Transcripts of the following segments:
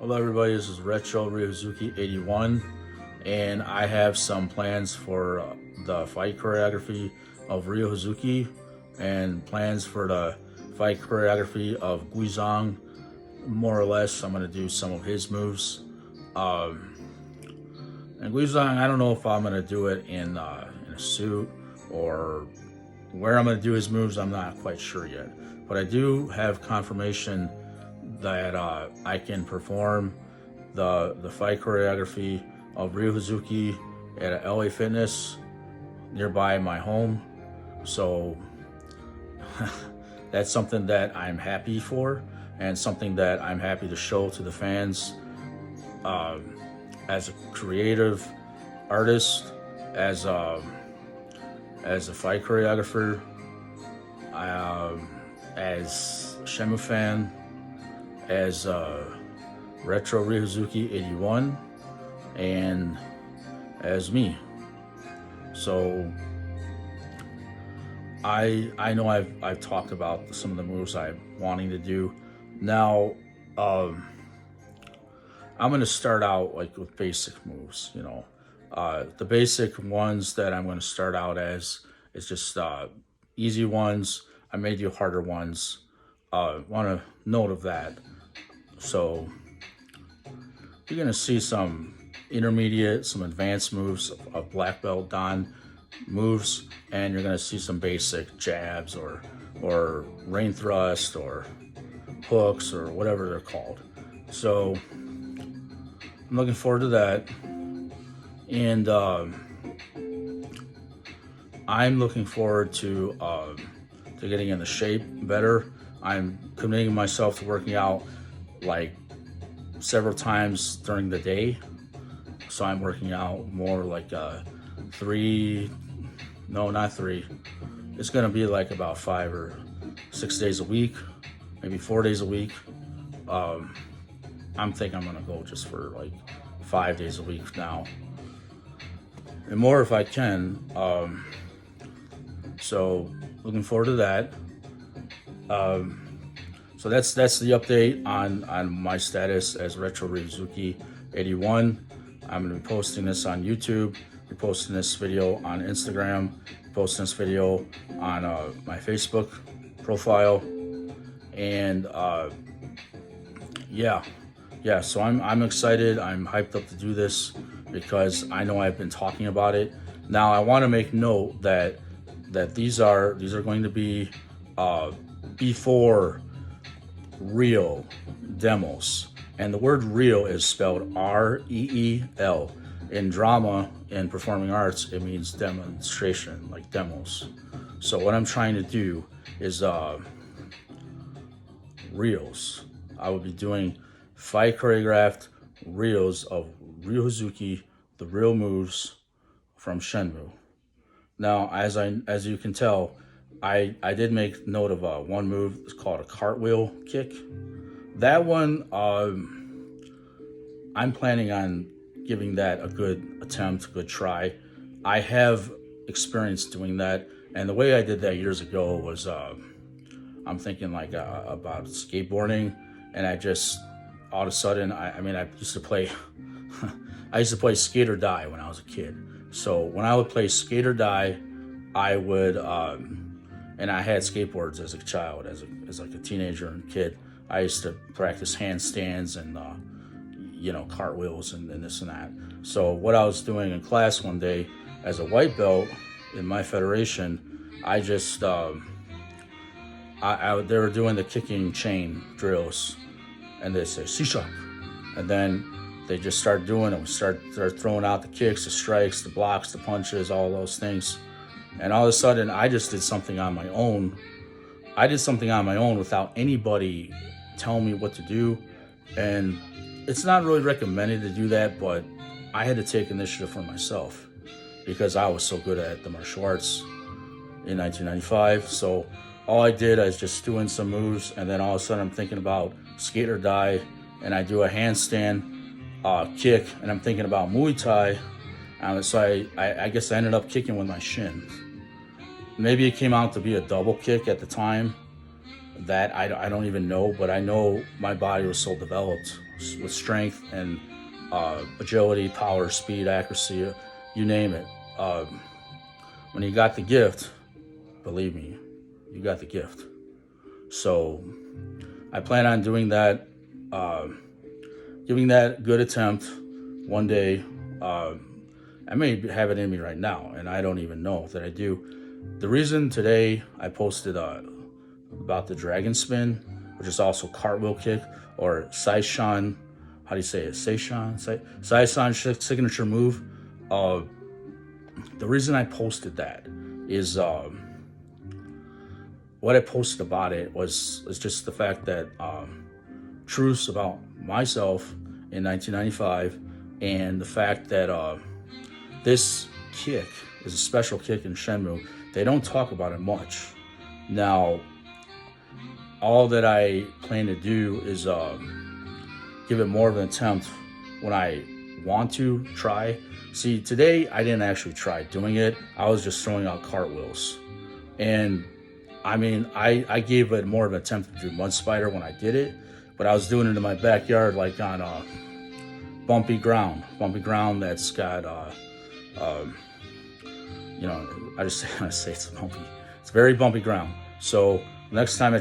Hello everybody, this is Retro Hazuki 81, and I have some plans for the fight choreography of Ryo Hazuki and plans for the fight choreography of Guizhang. More or less, I'm going to do some of his moves. And Guizhang, I don't know if I'm going to do it in a suit or where I'm going to do his moves. I'm not quite sure yet, but I do have confirmation that I can perform the fight choreography of Ryo Hazuki at a LA Fitness nearby my home. So that's something that I'm happy for, and something that I'm happy to show to the fans. As a creative artist, as a fight choreographer, as a Shenmue fan, as Retro Hazuki 81, and as me. So I know I've talked about some of the moves I'm wanting to do. Now I'm gonna start out like with basic moves. The basic ones that I'm gonna start out as is just easy ones. I may do harder ones. Want to note of that. So you're gonna see some intermediate, some advanced moves of black belt Dan moves, and you're gonna see some basic jabs or rain thrust or hooks or whatever they're called. So I'm looking forward to that, and I'm looking forward to getting into shape better. I'm committing myself to working out like several times during the day. So I'm working out more like not three. It's gonna be like about 5 or 6 days a week, maybe 4 days a week. I'm thinking I'm gonna go just for like 5 days a week now, and more if I can. So looking forward to that. So that's the update on my status as Retro Hazuki 81. I'm gonna be posting this on YouTube, be posting this video on Instagram, posting this video on my Facebook profile, and yeah. So I'm excited. I'm hyped up to do this because I know I've been talking about it. Now I want to make note that these are going to be before real demos, and the word real is spelled R-E-E-L. In drama and performing arts, it means demonstration, like demos. So what I'm trying to do is reels. I will be doing fight choreographed reels of Ryo Hazuki, the real moves from Shenmue. Now, as you can tell, I did make note of one move. It's called a cartwheel kick. That one, I'm planning on giving that a good attempt, a good try. I have experience doing that, and the way I did that years ago was I'm thinking like about skateboarding, and I just all of a sudden I used to play I used to play skate or die when I was a kid. So when I would play skate or die, I would and I had skateboards as a child, as like a teenager and kid. I used to practice handstands and cartwheels and this and that. So what I was doing in class one day as a white belt in my federation, I just they were doing the kicking chain drills, and they say C-sharp, and then they just start doing it. We start throwing out the kicks, the strikes, the blocks, the punches, all those things. And all of a sudden, I just did something on my own. I did something on my own without anybody telling me what to do. And it's not really recommended to do that, but I had to take initiative for myself because I was so good at the martial arts in 1995. So all I did, I was just doing some moves, and then all of a sudden I'm thinking about skate or die, and I do a handstand kick, and I'm thinking about Muay Thai. So I guess I ended up kicking with my shin. Maybe it came out to be a double kick at the time, that I don't even know, but I know my body was so developed with strength and agility, power, speed, accuracy, you name it. When you got the gift, believe me, you got the gift. So I plan on doing that, giving that a good attempt one day. I may have it in me right now, and I don't even know that I do. The reason today I posted about the dragon spin, which is also cartwheel kick, or Saishan, how do you say it? Saishan signature move. The reason I posted that is what I posted about it was just the fact that truths about myself in 1995, and the fact that this kick is a special kick in Shenmue. They don't talk about it much. Now, all that I plan to do is give it more of an attempt when I want to try. See, today I didn't actually try doing it. I was just throwing out cartwheels. And I mean, I gave it more of an attempt to do Mud Spider when I did it, but I was doing it in my backyard, like on bumpy ground that's got, I say it's bumpy. It's very bumpy ground. So next time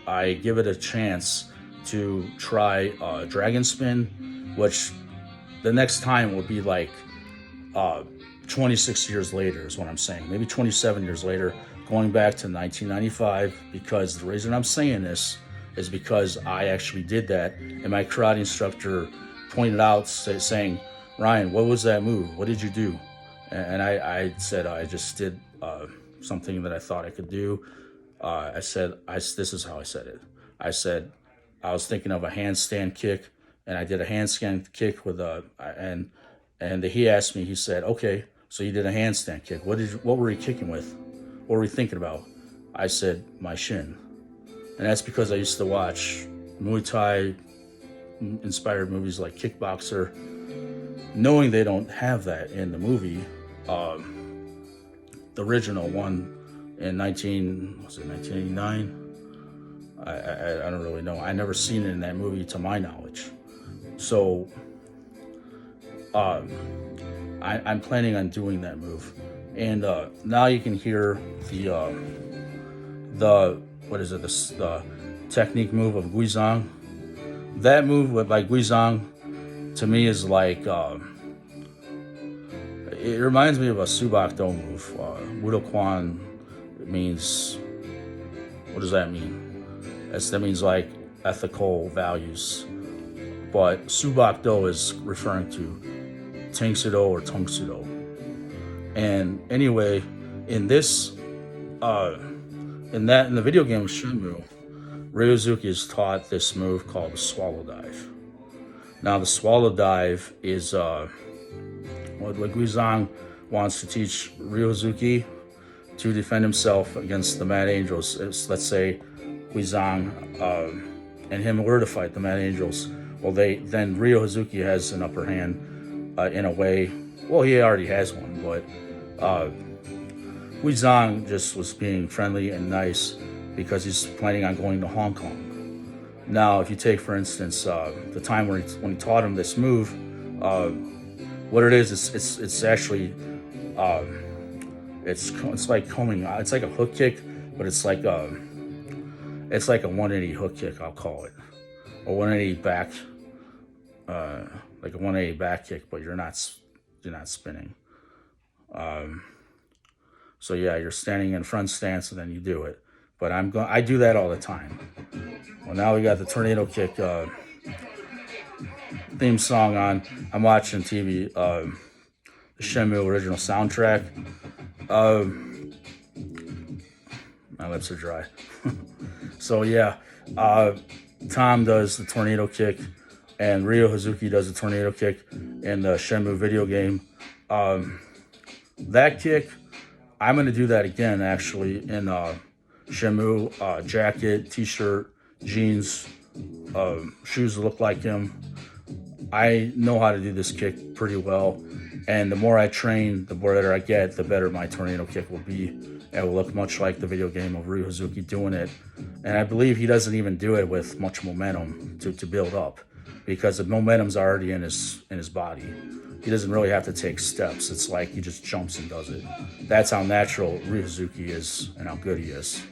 I give it a chance to try dragon spin, which the next time will be like 26 years later is what I'm saying. Maybe 27 years later, going back to 1995, because the reason I'm saying this is because I actually did that, and my karate instructor pointed out, saying, Ryan, what was that move? What did you do? And I said, I just did something that I thought I could do. This is how I said it. I said, I was thinking of a handstand kick, and I did a handstand kick with and he asked me, he said, okay, so you did a handstand kick. What were you kicking with? What were you thinking about? I said, my shin. And that's because I used to watch Muay Thai inspired movies like Kickboxer, knowing they don't have that in the movie. The original one in 1989? I don't really know. I never seen it in that movie to my knowledge. So I'm planning on doing that move. And now you can hear the technique move of Guizhang. That move by Guizhang to me is like, it reminds me of a Subak Do move. Wudo Kwan means, what does that mean? That means like ethical values. But Subak Do is referring to Tengsudo or Tongsudo. And anyway, in the video game Shenmue, Ryozuki is taught this move called the Swallow Dive. Now, the Swallow Dive is what Guizhang wants to teach Ryozuki to defend himself against the Mad Angels. Let's say Guizhang and him were to fight the Mad Angels. Well, then Ryozuki has an upper hand in a way. Well, he already has one, but Guizhang just was being friendly and nice because he's planning on going to Hong Kong. Now, if you take, for instance, the time when he taught him this move, what it is, it's actually, it's like coming. It's like a hook kick, but it's like a 180 hook kick, I'll call it, or 180 back, like a 180 back kick, but you're not spinning. So yeah, you're standing in front stance and then you do it. But I do that all the time. Well, now we got the tornado kick theme song on. I'm watching TV, the Shenmue original soundtrack. My lips are dry. So yeah, Tom does the tornado kick, and Ryo Hazuki does the tornado kick in the Shenmue video game. That kick, I'm going to do that again, actually, in Shenmue, jacket, t-shirt, jeans, shoes that look like him. I know how to do this kick pretty well, and the more I train, the better I get, the better my tornado kick will be. It will look much like the video game of Ryo Hazuki doing it And I believe he doesn't even do it with much momentum to build up, because the momentum's already in his body. He doesn't really have to take steps. It's like he just jumps and does it. That's how natural Hazuki is and how good he is.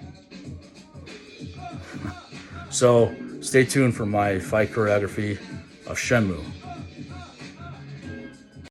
So stay tuned for my fight choreography of Shenmue.